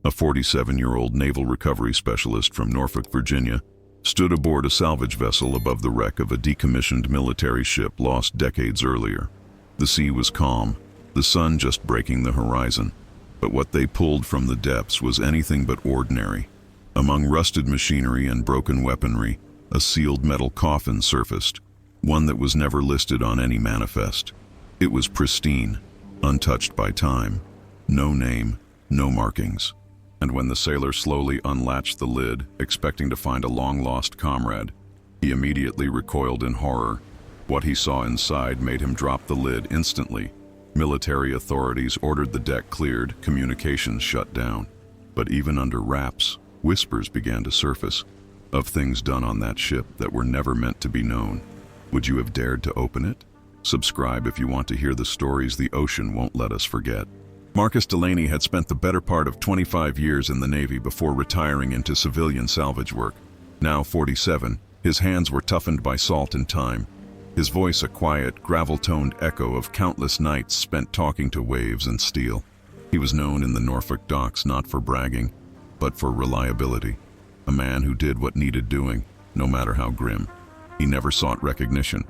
a 47-year-old naval recovery specialist from Norfolk, Virginia, stood aboard a salvage vessel above the wreck of a decommissioned military ship lost decades earlier. The sea was calm, the sun just breaking the horizon, but what they pulled from the depths was anything but ordinary. Among rusted machinery and broken weaponry, a sealed metal coffin surfaced, one that was never listed on any manifest. It was pristine, untouched by time, no name, no markings. And when the sailor slowly unlatched the lid, expecting to find a long-lost comrade, he immediately recoiled in horror. What he saw inside made him drop the lid instantly. Military authorities ordered the deck cleared, communications shut down. But even under wraps, whispers began to surface of things done on that ship that were never meant to be known. Would you have dared to open it? Subscribe if you want to hear the stories the ocean won't let us forget. Marcus Delaney had spent the better part of 25 years in the Navy before retiring into civilian salvage work. Now 47, his hands were toughened by salt and time. His voice a quiet, gravel-toned echo of countless nights spent talking to waves and steel. He was known in the Norfolk docks not for bragging, but for reliability. A man who did what needed doing, no matter how grim. He never sought recognition.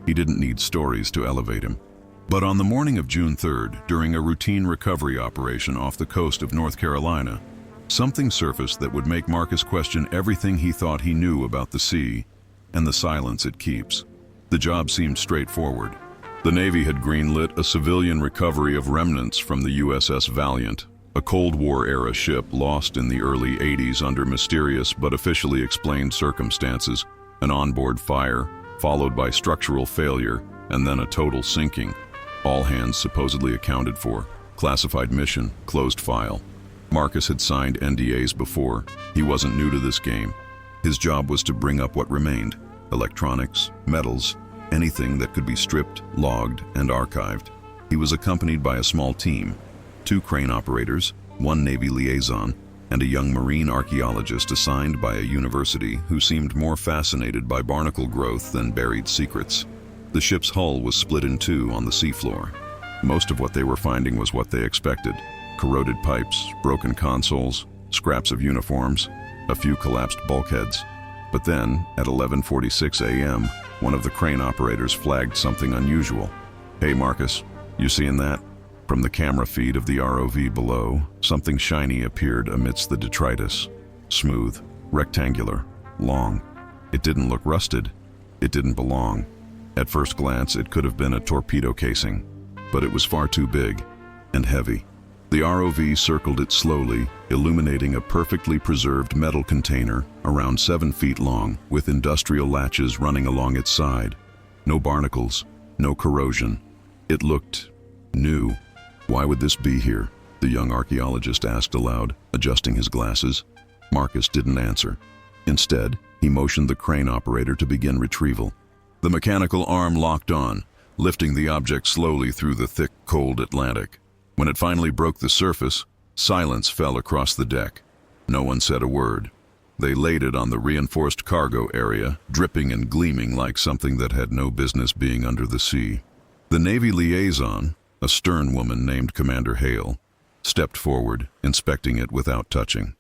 He didn't need stories to elevate him. But on the morning of June 3rd, during a routine recovery operation off the coast of North Carolina, something surfaced that would make Marcus question everything he thought he knew about the sea and the silence it keeps. The job seemed straightforward. The Navy had greenlit a civilian recovery of remnants from the USS Valiant, a Cold War-era ship lost in the early 80s under mysterious but officially explained circumstances, an onboard fire, followed by structural failure, and then a total sinking. All hands supposedly accounted for. Classified mission, closed file. Marcus had signed NDAs before. He wasn't new to this game. His job was to bring up what remained: electronics, metals, anything that could be stripped, logged, and archived. He was accompanied by a small team: 2 crane operators, 1 Navy liaison, and a young marine archaeologist assigned by a university who seemed more fascinated by barnacle growth than buried secrets. The ship's hull was split in 2 on the seafloor. Most of what they were finding was what they expected: corroded pipes, broken consoles, scraps of uniforms, a few collapsed bulkheads. But then, at 11:46 a.m., one of the crane operators flagged something unusual. "Hey Marcus, you seeing that?" From the camera feed of the ROV below, something shiny appeared amidst the detritus. Smooth, rectangular, long. It didn't look rusted. It didn't belong. At first glance, it could have been a torpedo casing, but it was far too big and heavy. The ROV circled it slowly, illuminating a perfectly preserved metal container around 7 feet long, with industrial latches running along its side. No barnacles, no corrosion. It looked new. "Why would this be here?" the young archaeologist asked aloud, adjusting his glasses. Marcus didn't answer. Instead, he motioned the crane operator to begin retrieval. The mechanical arm locked on, lifting the object slowly through the thick, cold Atlantic. When it finally broke the surface, silence fell across the deck. No one said a word. They laid it on the reinforced cargo area, dripping and gleaming like something that had no business being under the sea. The Navy liaison, a stern woman named Commander Hale, stepped forward, inspecting it without touching.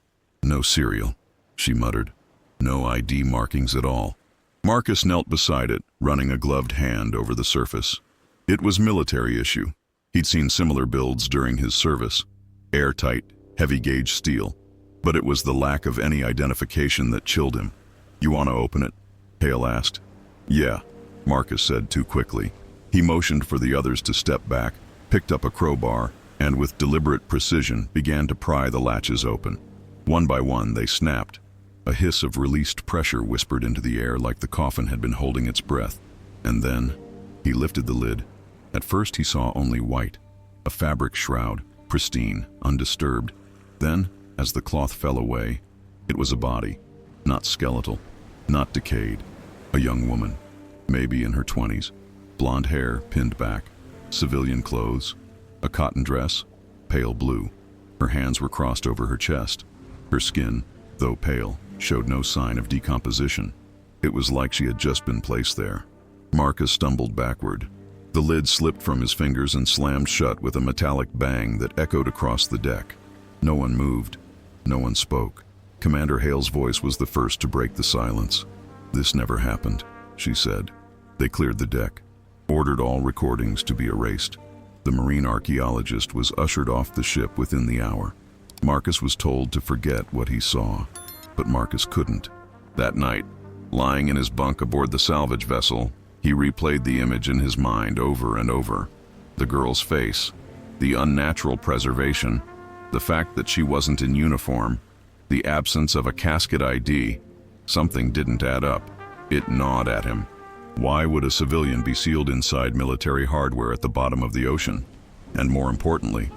"No serial," she muttered. "No ID markings at all." Marcus knelt beside it, running a gloved hand over the surface. It was military issue. He'd seen similar builds during his service. Airtight, heavy-gauge steel. But it was the lack of any identification that chilled him. "You want to open it?" Hale asked. "Yeah," Marcus said too quickly. He motioned for the others to step back, picked up a crowbar, and with deliberate precision began to pry the latches open. One by one, they snapped. A hiss of released pressure whispered into the air like the coffin had been holding its breath. And then, he lifted the lid. At first he saw only white, a fabric shroud, pristine, undisturbed. Then, as the cloth fell away, it was a body, not skeletal, not decayed. A young woman, maybe in her 20s, blonde hair pinned back, civilian clothes, a cotton dress, pale blue. Her hands were crossed over her chest. Her skin, though pale, showed no sign of decomposition. It was like she had just been placed there. Marcus stumbled backward. The lid slipped from his fingers and slammed shut with a metallic bang that echoed across the deck. No one moved. No one spoke. Commander Hale's voice was the first to break the silence. "This never happened," she said. They cleared the deck, ordered all recordings to be erased. The marine archaeologist was ushered off the ship within the hour. Marcus was told to forget what he saw, but Marcus couldn't. That night, lying in his bunk aboard the salvage vessel, he replayed the image in his mind over and over. The girl's face, the unnatural preservation, the fact that she wasn't in uniform, the absence of a casket ID. Something didn't add up. It gnawed at him. Why would a civilian be sealed inside military hardware at the bottom of the ocean? And more importantly,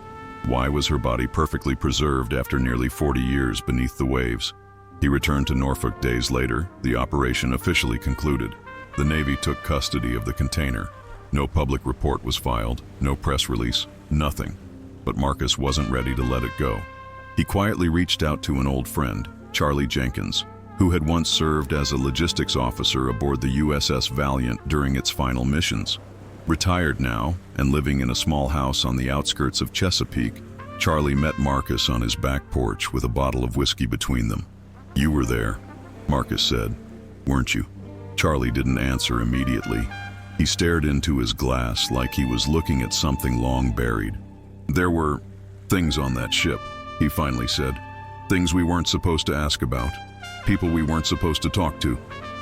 why was her body perfectly preserved after nearly 40 years beneath the waves? He returned to Norfolk days later. The operation officially concluded. The Navy took custody of the container. No public report was filed, no press release, nothing. But Marcus wasn't ready to let it go. He quietly reached out to an old friend, Charlie Jenkins, who had once served as a logistics officer aboard the USS Valiant during its final missions. Retired now and living in a small house on the outskirts of Chesapeake, Charlie met Marcus on his back porch with a bottle of whiskey between them. "You were there," Marcus said, "weren't you?" Charlie didn't answer immediately. He stared into his glass like he was looking at something long buried. "There were things on that ship," he finally said. "Things we weren't supposed to ask about. People we weren't supposed to talk to."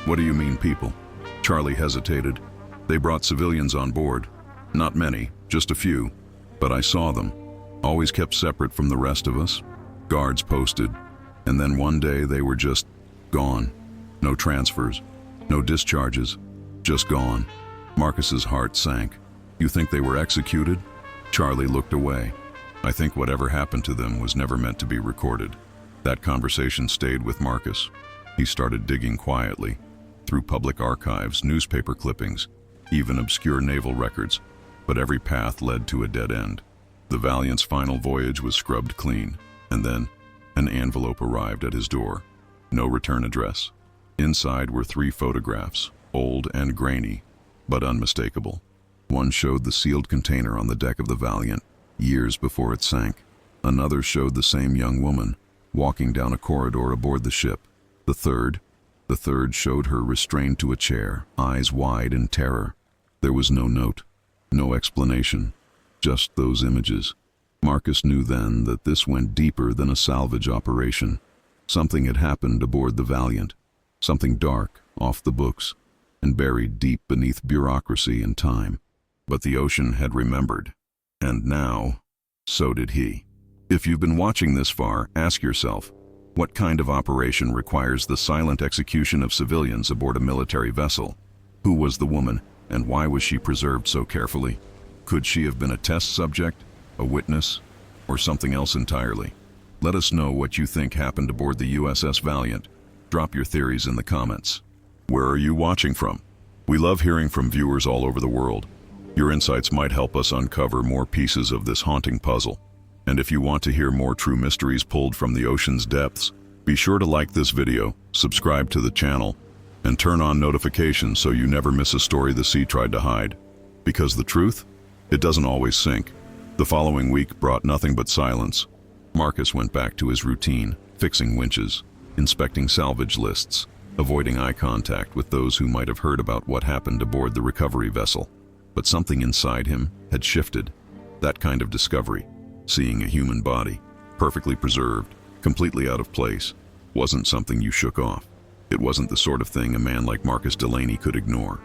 "What do you mean, people?" Charlie hesitated. "They brought civilians on board. Not many, just a few. But I saw them. Always kept separate from the rest of us. Guards posted. And then one day they were just gone. No transfers, no discharges, just gone." Marcus's heart sank. "You think they were executed?" Charlie looked away. "I think whatever happened to them was never meant to be recorded." That conversation stayed with Marcus. He started digging quietly, through public archives, newspaper clippings, even obscure naval records, but every path led to a dead end. The Valiant's final voyage was scrubbed clean, and then an envelope arrived at his door. No return address. Inside were 3 photographs, old and grainy, but unmistakable. One showed the sealed container on the deck of the Valiant, years before it sank. Another showed the same young woman, walking down a corridor aboard the ship. The third showed her restrained to a chair, eyes wide in terror. There was no note, no explanation, just those images. Marcus knew then that this went deeper than a salvage operation. Something had happened aboard the Valiant, something dark, off the books, and buried deep beneath bureaucracy and time. But the ocean had remembered, and now, so did he. If you've been watching this far, ask yourself, what kind of operation requires the silent execution of civilians aboard a military vessel? Who was the woman, and why was she preserved so carefully? Could she have been a test subject, a witness, or something else entirely? Let us know what you think happened aboard the USS Valiant. Drop your theories in the comments. Where are you watching from? We love hearing from viewers all over the world. Your insights might help us uncover more pieces of this haunting puzzle. And if you want to hear more true mysteries pulled from the ocean's depths, be sure to like this video, subscribe to the channel, and turn on notifications so you never miss a story the sea tried to hide. Because the truth, it doesn't always sink. The following week brought nothing but silence. Marcus went back to his routine, fixing winches, inspecting salvage lists, avoiding eye contact with those who might have heard about what happened aboard the recovery vessel. But something inside him had shifted. That kind of discovery, seeing a human body, perfectly preserved, completely out of place, wasn't something you shook off. It wasn't the sort of thing a man like Marcus Delaney could ignore.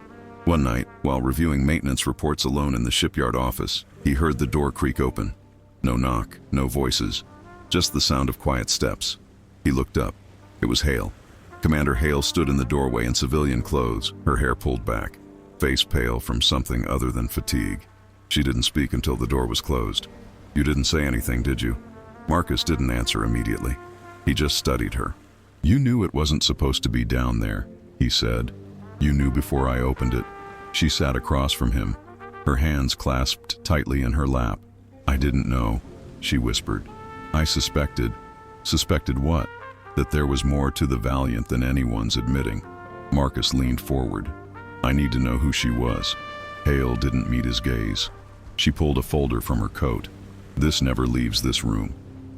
One night, while reviewing maintenance reports alone in the shipyard office, he heard the door creak open. No knock, no voices, just the sound of quiet steps. He looked up. It was Hale. Commander Hale stood in the doorway in civilian clothes, her hair pulled back, face pale from something other than fatigue. She didn't speak until the door was closed. "You didn't say anything, did you?" Marcus didn't answer immediately. He just studied her. "You knew it wasn't supposed to be down there," he said. "You knew before I opened it." She sat across from him, her hands clasped tightly in her lap. "I didn't know," she whispered. "I suspected." Suspected what? That there was more to the Valiant than anyone's admitting. Marcus leaned forward. "I need to know who she was." Hale didn't meet his gaze. She pulled a folder from her coat. "This never leaves this room."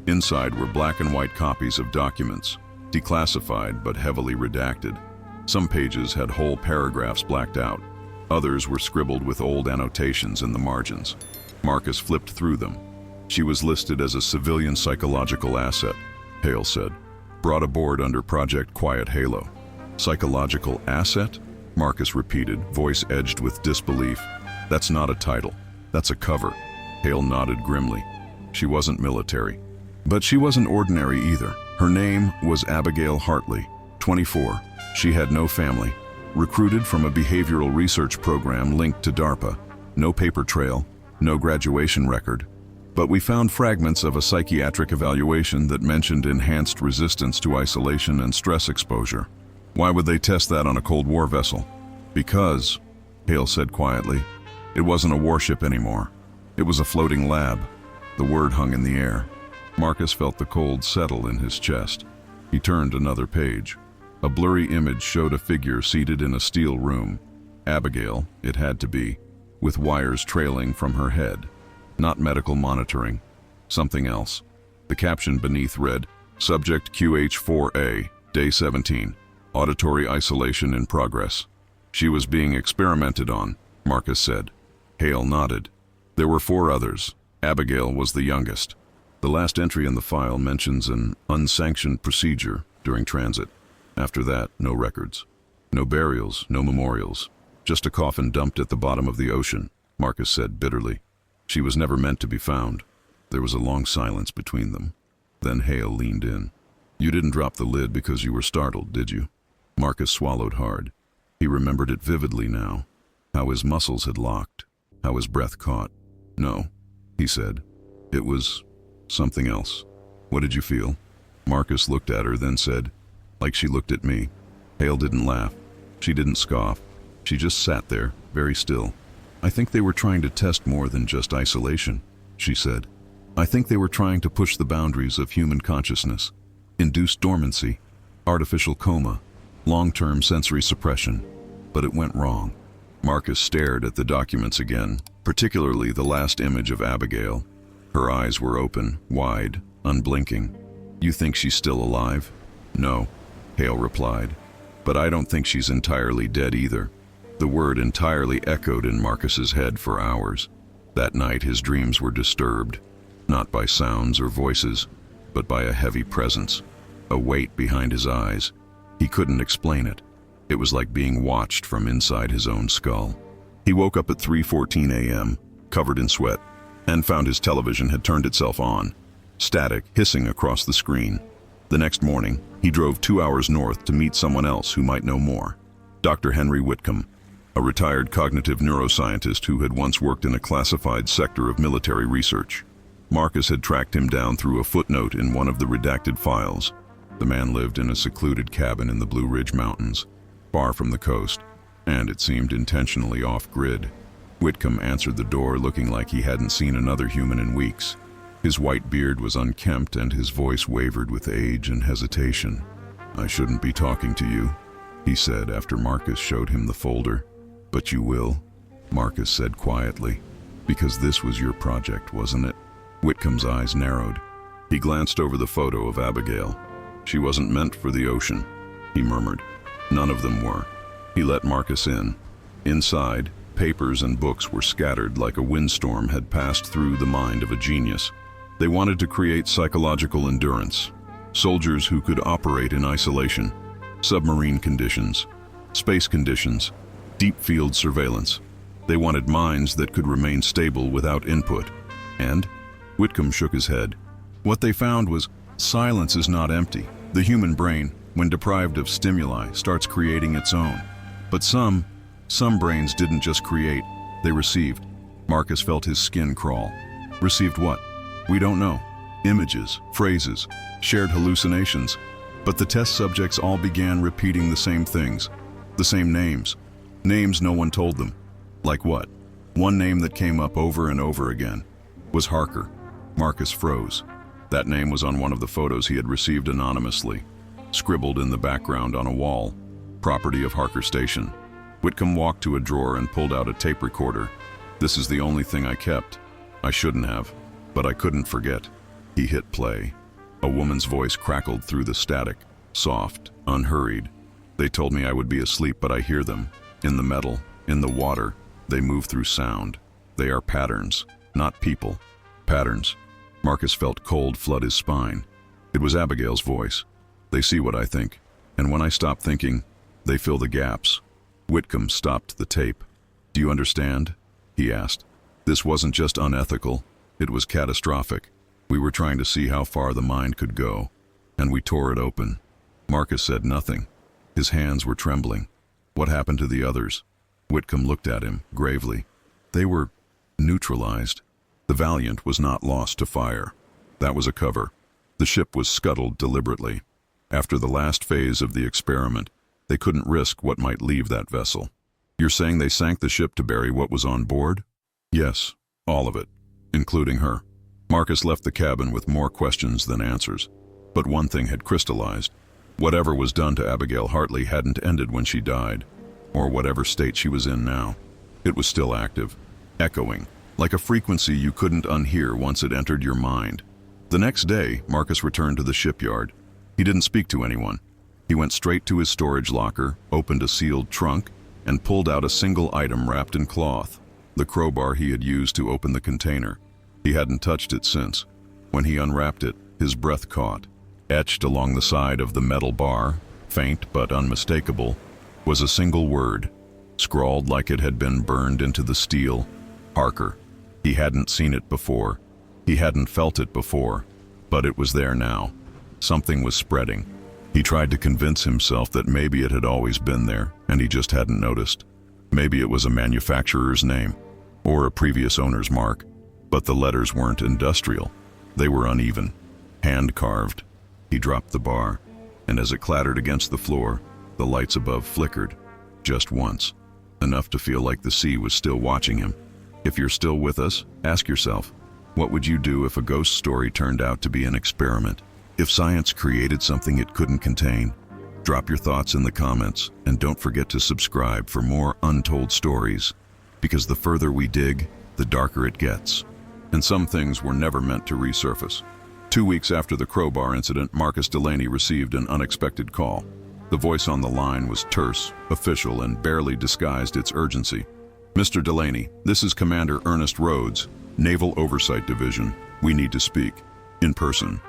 Inside were black and white copies of documents, declassified but heavily redacted. Some pages had whole paragraphs blacked out. Others were scribbled with old annotations in the margins. Marcus flipped through them. She was listed as a civilian psychological asset, Hale said. Brought aboard under Project Quiet Halo. Psychological asset? Marcus repeated, voice edged with disbelief. That's not a title. That's a cover. Hale nodded grimly. She wasn't military. But she wasn't ordinary either. Her name was Abigail Hartley, 24. She had no family. Recruited from a behavioral research program linked to DARPA. No paper trail, no graduation record. But we found fragments of a psychiatric evaluation that mentioned enhanced resistance to isolation and stress exposure. Why would they test that on a Cold War vessel? Because, Hale said quietly, it wasn't a warship anymore. It was a floating lab. The word hung in the air. Marcus felt the cold settle in his chest. He turned another page. A blurry image showed a figure seated in a steel room. Abigail, it had to be, with wires trailing from her head. Not medical monitoring. Something else. The caption beneath read, Subject QH-4A, Day 17. Auditory isolation in progress. She was being experimented on, Marcus said. Hale nodded. There were 4 others. Abigail was the youngest. The last entry in the file mentions an unsanctioned procedure during transit. After that, no records. No burials, no memorials. Just a coffin dumped at the bottom of the ocean, Marcus said bitterly. She was never meant to be found. There was a long silence between them. Then Hale leaned in. You didn't drop the lid because you were startled, did you? Marcus swallowed hard. He remembered it vividly now. How his muscles had locked. How his breath caught. No, he said. It was something else. What did you feel? Marcus looked at her, then said, like she looked at me. Hale didn't laugh. She didn't scoff. She just sat there, very still. I think they were trying to test more than just isolation, she said. I think they were trying to push the boundaries of human consciousness. Induced dormancy, artificial coma, long-term sensory suppression. But it went wrong. Marcus stared at the documents again, particularly the last image of Abigail. Her eyes were open, wide, unblinking. You think she's still alive? No, Hale replied. But I don't think she's entirely dead either. The word entirely echoed in Marcus's head for hours. That night his dreams were disturbed, not by sounds or voices, but by a heavy presence, a weight behind his eyes. He couldn't explain it. It was like being watched from inside his own skull. He woke up at 3:14 a.m., covered in sweat, and found his television had turned itself on, static hissing across the screen. The next morning, he drove 2 hours north to meet someone else who might know more. Dr. Henry Whitcomb, a retired cognitive neuroscientist who had once worked in a classified sector of military research. Marcus had tracked him down through a footnote in one of the redacted files. The man lived in a secluded cabin in the Blue Ridge Mountains, far from the coast, and it seemed intentionally off-grid. Whitcomb answered the door looking like he hadn't seen another human in weeks. His white beard was unkempt and his voice wavered with age and hesitation. I shouldn't be talking to you, he said after Marcus showed him the folder. But you will, Marcus said quietly. Because this was your project, wasn't it? Whitcomb's eyes narrowed. He glanced over the photo of Abigail. She wasn't meant for the ocean, he murmured. None of them were. He let Marcus in. Inside, papers and books were scattered like a windstorm had passed through the mind of a genius. They wanted to create psychological endurance, soldiers who could operate in isolation, submarine conditions, space conditions, deep field surveillance. They wanted minds that could remain stable without input. And Whitcomb shook his head. What they found was silence is not empty. The human brain, when deprived of stimuli, starts creating its own. But some brains didn't just create, they received. Marcus felt his skin crawl. Received what? We don't know. Images, phrases, shared hallucinations. But the test subjects all began repeating the same things, the same names. Names no one told them. Like what? One name that came up over and over again was Harker. Marcus froze. That name was on one of the photos he had received anonymously, scribbled in the background on a wall, property of Harker Station. Whitcomb walked to a drawer and pulled out a tape recorder. This is the only thing I kept. I shouldn't have, but I couldn't forget. He hit play. A woman's voice crackled through the static, soft, unhurried. They told me I would be asleep, but I hear them. In the metal, in the water, they move through sound. They are patterns, not people. Patterns. Marcus felt cold flood his spine. It was Abigail's voice. They see what I think, and when I stop thinking, they fill the gaps. Whitcomb stopped the tape. Do you understand? He asked. This wasn't just unethical, it was catastrophic. We were trying to see how far the mind could go, and we tore it open. Marcus said nothing. His hands were trembling. What happened to the others? Whitcomb looked at him, gravely. They were neutralized. The Valiant was not lost to fire. That was a cover. The ship was scuttled deliberately. After the last phase of the experiment, they couldn't risk what might leave that vessel. You're saying they sank the ship to bury what was on board? Yes, all of it, including her. Marcus left the cabin with more questions than answers. But one thing had crystallized. Whatever was done to Abigail Hartley hadn't ended when she died, or whatever state she was in now. It was still active, echoing, like a frequency you couldn't unhear once it entered your mind. The next day, Marcus returned to the shipyard. He didn't speak to anyone. He went straight to his storage locker, opened a sealed trunk, and pulled out a single item wrapped in cloth, the crowbar he had used to open the container. He hadn't touched it since. When he unwrapped it, his breath caught. Etched along the side of the metal bar, faint but unmistakable, was a single word, scrawled like it had been burned into the steel: Harker. He hadn't seen it before. He hadn't felt it before, but it was there now. Something was spreading. He tried to convince himself that maybe it had always been there, and he just hadn't noticed. Maybe it was a manufacturer's name, or a previous owner's mark, but the letters weren't industrial. They were uneven, hand-carved. He dropped the bar, and as it clattered against the floor, the lights above flickered, just once, enough to feel like the sea was still watching him. If you're still with us, ask yourself, what would you do if a ghost story turned out to be an experiment? If science created something it couldn't contain? Drop your thoughts in the comments, and don't forget to subscribe for more untold stories, because the further we dig, the darker it gets. And some things were never meant to resurface. 2 weeks after the crowbar incident, Marcus Delaney received an unexpected call. The voice on the line was terse, official, and barely disguised its urgency. Mr. Delaney, this is Commander Ernest Rhodes, Naval Oversight Division. We need to speak. In person.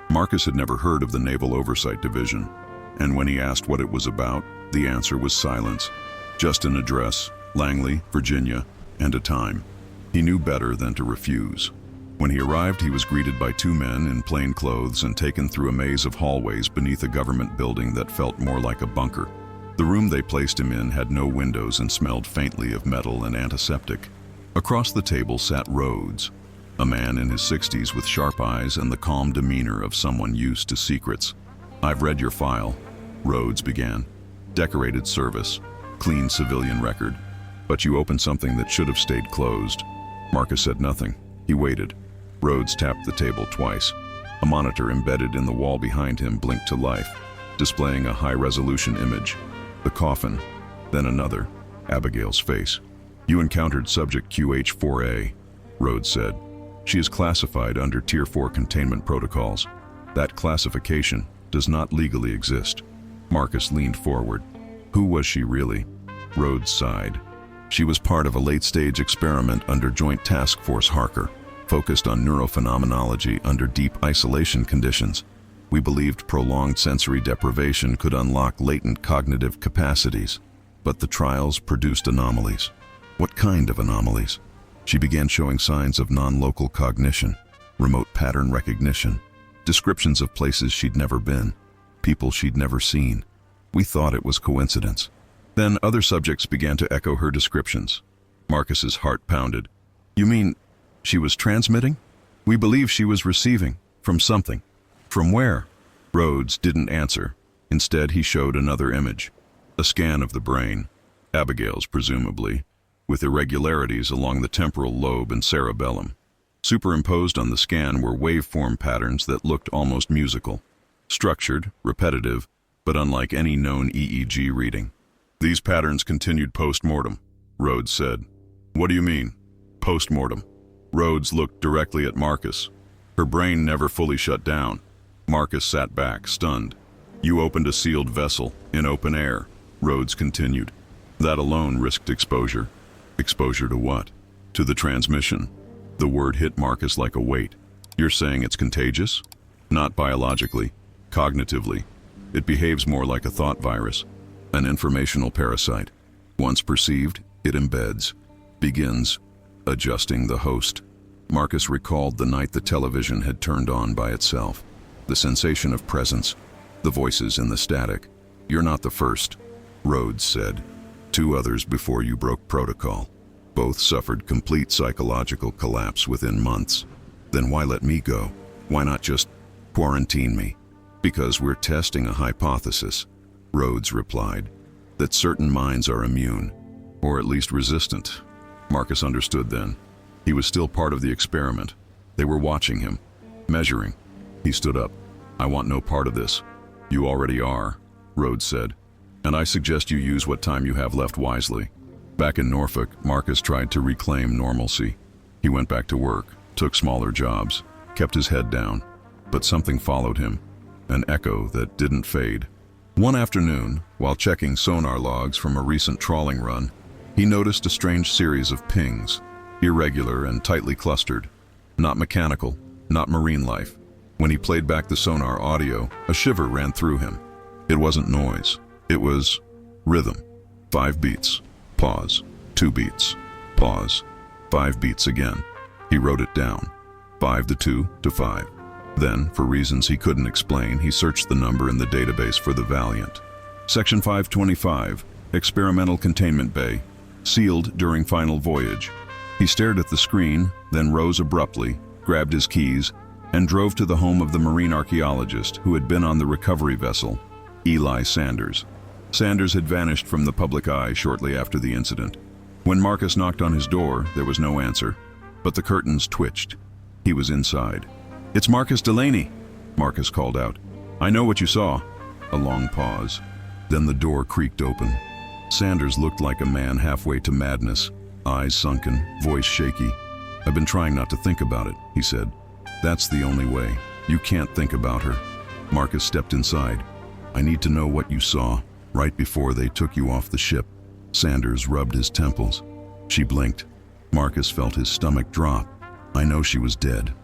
Marcus had never heard of the Naval Oversight Division, and when he asked what it was about, the answer was silence. Just an address, Langley, Virginia, and a time. He knew better than to refuse. When he arrived, he was greeted by 2 men in plain clothes and taken through a maze of hallways beneath a government building that felt more like a bunker. The room they placed him in had no windows and smelled faintly of metal and antiseptic. Across the table sat Rhodes, a man in his 60s with sharp eyes and the calm demeanor of someone used to secrets. I've read your file, Rhodes began. Decorated service, clean civilian record. But you opened something that should have stayed closed. Marcus said nothing. He waited. Rhodes tapped the table twice. A monitor embedded in the wall behind him blinked to life, displaying a high-resolution image. The coffin, then another, Abigail's face. You encountered subject QH-4A, Rhodes said. She is classified under Tier 4 containment protocols. That classification does not legally exist. Marcus leaned forward. Who was she really? Rhodes sighed. She was part of a late-stage experiment under Joint Task Force Harker, focused on neurophenomenology under deep isolation conditions. We believed prolonged sensory deprivation could unlock latent cognitive capacities, but the trials produced anomalies. What kind of anomalies? She began showing signs of non-local cognition, remote pattern recognition, descriptions of places she'd never been, people she'd never seen. We thought it was coincidence. Then other subjects began to echo her descriptions. Marcus's heart pounded. You mean she was transmitting? We believe she was receiving from something. From where? Rhodes didn't answer. Instead, he showed another image. A scan of the brain, Abigail's presumably, with irregularities along the temporal lobe and cerebellum. Superimposed on the scan were waveform patterns that looked almost musical. Structured, repetitive, but unlike any known EEG reading. These patterns continued post-mortem, Rhodes said. What do you mean, post-mortem? Rhodes looked directly at Marcus. Her brain never fully shut down. Marcus sat back, stunned. You opened a sealed vessel, in open air, Rhodes continued. That alone risked exposure. Exposure to what? To the transmission. The word hit Marcus like a weight. You're saying it's contagious? Not biologically, cognitively. It behaves more like a thought virus, an informational parasite. Once perceived, it embeds, begins adjusting the host. Marcus recalled the night the television had turned on by itself. The sensation of presence, the voices in the static. You're not the first, Rhodes said. 2 others before you broke protocol. Both suffered complete psychological collapse within months. Then why let me go? Why not just quarantine me? Because we're testing a hypothesis, Rhodes replied, that certain minds are immune, or at least resistant. Marcus understood then. He was still part of the experiment. They were watching him, measuring. He stood up. I want no part of this. You already are, Rhodes said, and I suggest you use what time you have left wisely. Back in Norfolk, Marcus tried to reclaim normalcy. He went back to work, took smaller jobs, kept his head down, but something followed him, an echo that didn't fade. One afternoon, while checking sonar logs from a recent trawling run, he noticed a strange series of pings, irregular and tightly clustered, not mechanical, not marine life. When he played back the sonar audio, a shiver ran through him. It wasn't noise, it was rhythm. 5 beats, pause, 2 beats, pause, 5 beats again. He wrote it down, 5 to 2 to 5. Then, for reasons he couldn't explain, he searched the number in the database for the Valiant. Section 525, Experimental Containment Bay, sealed during final voyage. He stared at the screen, then rose abruptly, grabbed his keys, and drove to the home of the marine archaeologist who had been on the recovery vessel, Eli Sanders. Sanders had vanished from the public eye shortly after the incident. When Marcus knocked on his door, there was no answer, but the curtains twitched. He was inside. It's Marcus Delaney, Marcus called out. I know what you saw. A long pause. Then the door creaked open. Sanders looked like a man halfway to madness, eyes sunken, voice shaky. I've been trying not to think about it, he said. That's the only way. You can't think about her. Marcus stepped inside. I need to know what you saw, right before they took you off the ship. Sanders rubbed his temples. She blinked. Marcus felt his stomach drop. I know she was dead.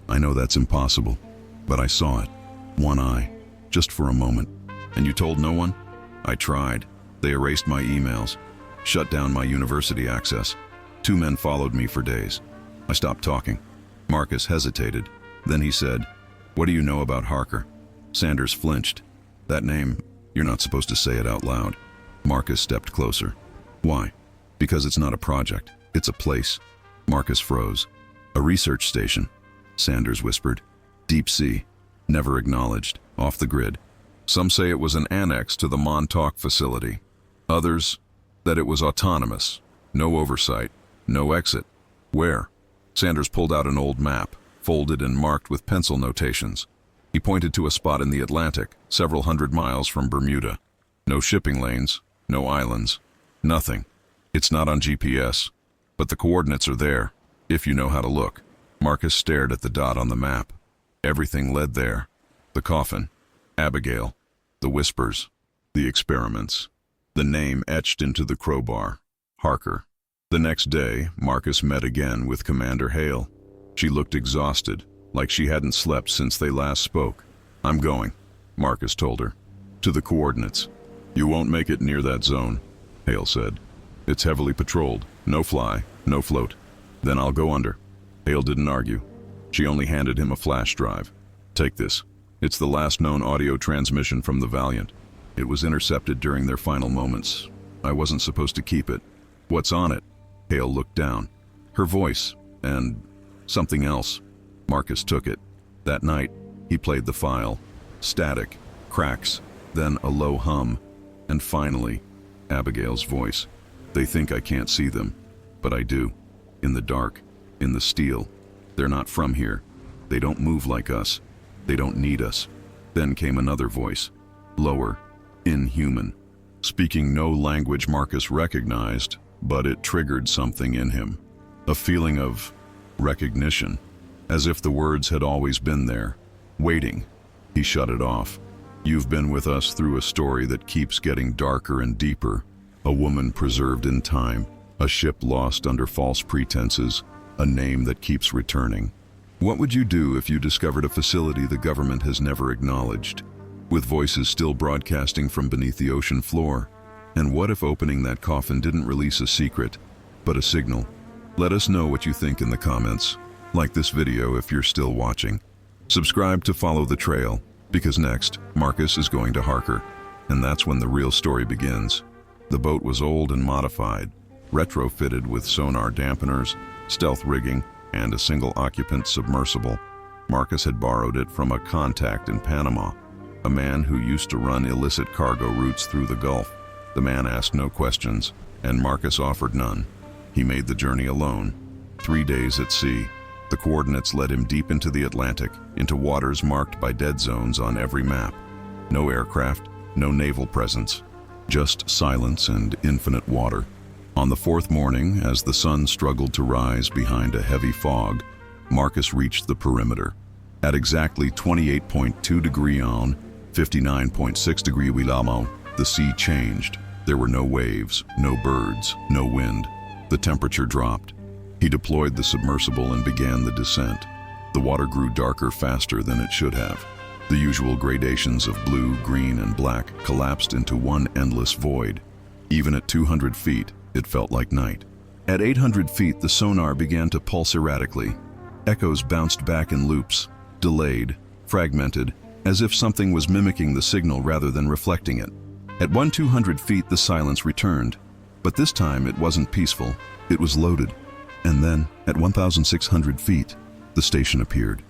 I know that's impossible, but I saw it. One eye, just for a moment. And you told no one? I tried. They erased my emails, shut down my university access. 2 men followed me for days. I stopped talking. Marcus hesitated. Then he said, what do you know about Harker? Sanders flinched. That name, you're not supposed to say it out loud. Marcus stepped closer. Why? Because it's not a project. It's a place. Marcus froze. A research station. Sanders whispered. Deep sea. Never acknowledged. Off the grid. Some say it was an annex to the Montauk facility. Others, that it was autonomous. No oversight. No exit. Where? Sanders pulled out an old map, folded and marked with pencil notations. He pointed to a spot in the Atlantic, several hundred miles from Bermuda. No shipping lanes, no islands, nothing. It's not on GPS, but the coordinates are there, if you know how to look. Marcus stared at the dot on the map. Everything led there. The coffin, Abigail, the whispers, the experiments. The name etched into the crowbar, Harker. The next day, Marcus met again with Commander Hale. She looked exhausted, like she hadn't slept since they last spoke. I'm going, Marcus told her. To the coordinates. You won't make it near that zone, Hale said. It's heavily patrolled. No fly, no float. Then I'll go under. Hale didn't argue. She only handed him a flash drive. Take this. It's the last known audio transmission from the Valiant. It was intercepted during their final moments. I wasn't supposed to keep it. What's on it? Hale looked down. Her voice, and something else. Marcus took it. That night, he played the file. Static, cracks, then a low hum, and finally, Abigail's voice. They think I can't see them, but I do. In the dark, in the steel. They're not from here. They don't move like us. They don't need us. Then came another voice, lower, inhuman, speaking no language Marcus recognized, but it triggered something in him. A feeling of recognition. as if the words had always been there, waiting. He shut it off. You've been with us through a story that keeps getting darker and deeper. A woman preserved in time, a ship lost under false pretenses, a name that keeps returning. What would you do if you discovered a facility the government has never acknowledged, with voices still broadcasting from beneath the ocean floor? And what if opening that coffin didn't release a secret, but a signal? Let us know what you think in the comments. Like this video if you're still watching. Subscribe to follow the trail, because next, Marcus is going to Harker, and that's when the real story begins. The boat was old and modified, retrofitted with sonar dampeners, stealth rigging, and a single-occupant submersible. Marcus had borrowed it from a contact in Panama, a man who used to run illicit cargo routes through the Gulf. The man asked no questions, and Marcus offered none. He made the journey alone. 3 days at sea. The coordinates led him deep into the Atlantic, into waters marked by dead zones on every map. No aircraft, no naval presence, just silence and infinite water. On the fourth morning, as the sun struggled to rise behind a heavy fog, Marcus reached the perimeter. At exactly 28.2 degrees on, 59.6 degrees Wilamo, the sea changed. There were no waves, no birds, no wind. The temperature dropped. He deployed the submersible and began the descent. The water grew darker faster than it should have. The usual gradations of blue, green, and black collapsed into one endless void. Even at 200 feet, it felt like night. At 800 feet, the sonar began to pulse erratically. Echoes bounced back in loops, delayed, fragmented, as if something was mimicking the signal rather than reflecting it. At 200 feet, the silence returned, but this time it wasn't peaceful, it was loaded. And then, at 1,600 feet, the station appeared.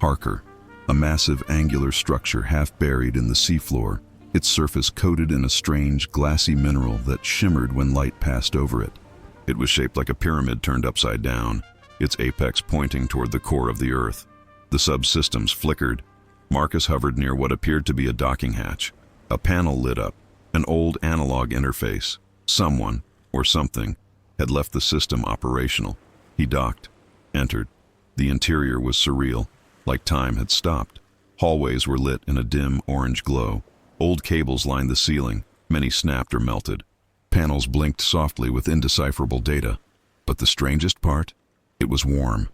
Harker, a massive angular structure half buried in the seafloor, its surface coated in a strange, glassy mineral that shimmered when light passed over it. It was shaped like a pyramid turned upside down, its apex pointing toward the core of the Earth. The subsystems flickered. Marcus hovered near what appeared to be a docking hatch. A panel lit up, an old analog interface. Someone, or something, had left the system operational. He docked, entered. The interior was surreal, like time had stopped. Hallways were lit in a dim orange glow. Old cables lined the ceiling, many snapped or melted. Panels blinked softly with indecipherable data. But the strangest part? It was warm,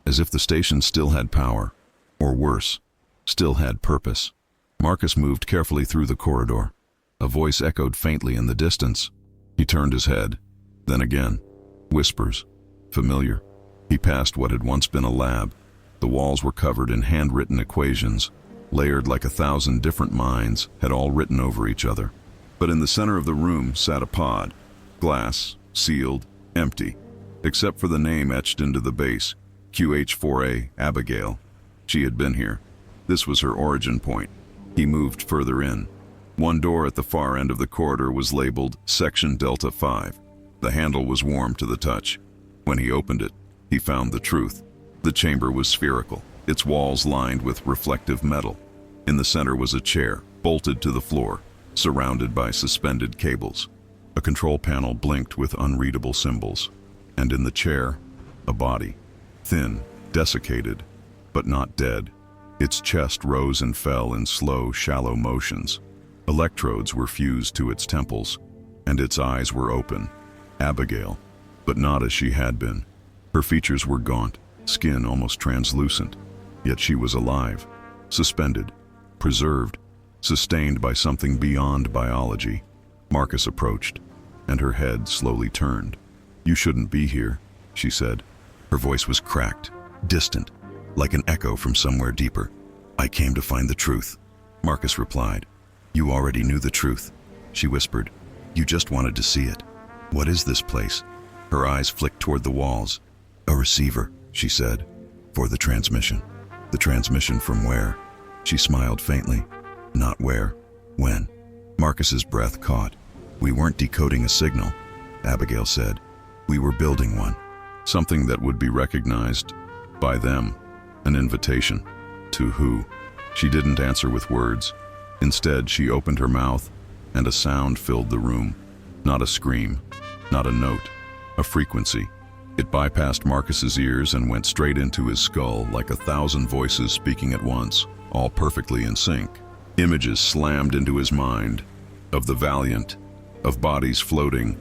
as if the station still had power, or worse, still had purpose. Marcus moved carefully through the corridor. A voice echoed faintly in the distance. He turned his head. Then again, whispers, familiar. He passed what had once been a lab. The walls were covered in handwritten equations, layered like 1,000 different minds had all written over each other. But in the center of the room sat a pod, glass, sealed, empty, except for the name etched into the base, QH-4A Abigail. She had been here. This was her origin point. He moved further in. One door at the far end of the corridor was labeled Section Delta 5. The handle was warm to the touch. When he opened it, he found the truth. The chamber was spherical, its walls lined with reflective metal. In the center was a chair, bolted to the floor, surrounded by suspended cables. A control panel blinked with unreadable symbols. And in the chair, a body. Thin, desiccated, but not dead. Its chest rose and fell in slow, shallow motions. Electrodes were fused to its temples, and its eyes were open. Abigail, but not as she had been. Her features were gaunt, skin almost translucent, yet she was alive, suspended, preserved, sustained by something beyond biology. Marcus approached, and her head slowly turned. "You shouldn't be here," she said. Her voice was cracked, distant, like an echo from somewhere deeper. "I came to find the truth," Marcus replied. "You already knew the truth," she whispered. "You just wanted to see it. What is this place?" Her eyes flicked toward the walls. "A receiver," she said, "for the transmission." "The transmission from where?" She smiled faintly. "Not where. When?" Marcus's breath caught. "We weren't decoding a signal," Abigail said. "We were building one. Something that would be recognized by them. An invitation. To who?" She didn't answer with words. Instead, she opened her mouth, and a sound filled the room. Not a scream, not a note, a frequency. It bypassed Marcus's ears and went straight into his skull like 1,000 voices speaking at once, all perfectly in sync. Images slammed into his mind, of the valiant, of bodies floating,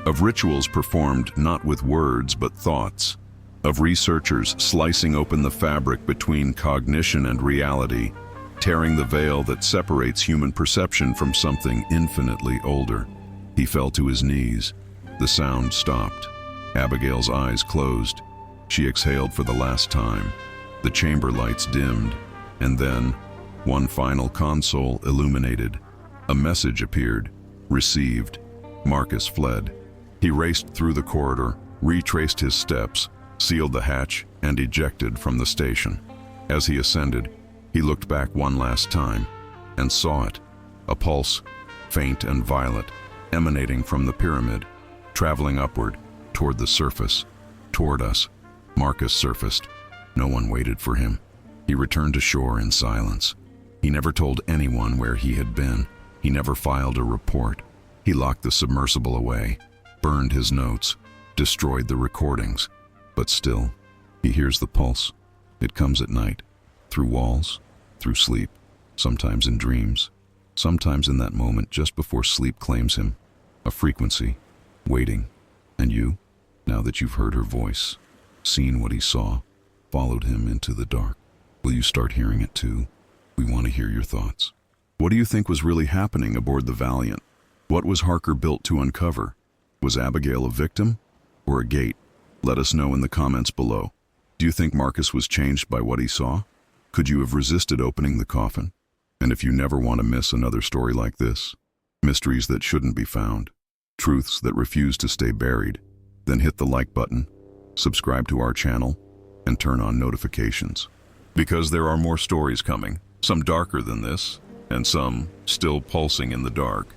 of rituals performed not with words but thoughts, of researchers slicing open the fabric between cognition and reality, tearing the veil that separates human perception from something infinitely older. He fell to his knees. The sound stopped. Abigail's eyes closed. She exhaled for the last time. The chamber lights dimmed, and then, one final console illuminated. A message appeared. Received. Marcus fled. He raced through the corridor, retraced his steps, sealed the hatch, and ejected from the station. As he ascended, he looked back one last time and saw it, a pulse, faint and violet, emanating from the pyramid, traveling upward, toward the surface, toward us. Marcus surfaced. No one waited for him. He returned to shore in silence. He never told anyone where he had been. He never filed a report. He locked the submersible away, burned his notes, destroyed the recordings. But still, he hears the pulse. It comes at night, through walls, through sleep, sometimes in dreams, sometimes in that moment just before sleep claims him. A frequency, waiting. And you, now that you've heard her voice, seen what he saw, followed him into the dark, will you start hearing it too? We want to hear your thoughts. What do you think was really happening aboard the Valiant? What was Harker built to uncover? Was Abigail a victim or a gate? Let us know in the comments below. Do you think Marcus was changed by what he saw? Could you have resisted opening the coffin? And if you never want to miss another story like this, mysteries that shouldn't be found, truths that refuse to stay buried, then hit the like button, subscribe to our channel, and turn on notifications. Because there are more stories coming, some darker than this, and some still pulsing in the dark.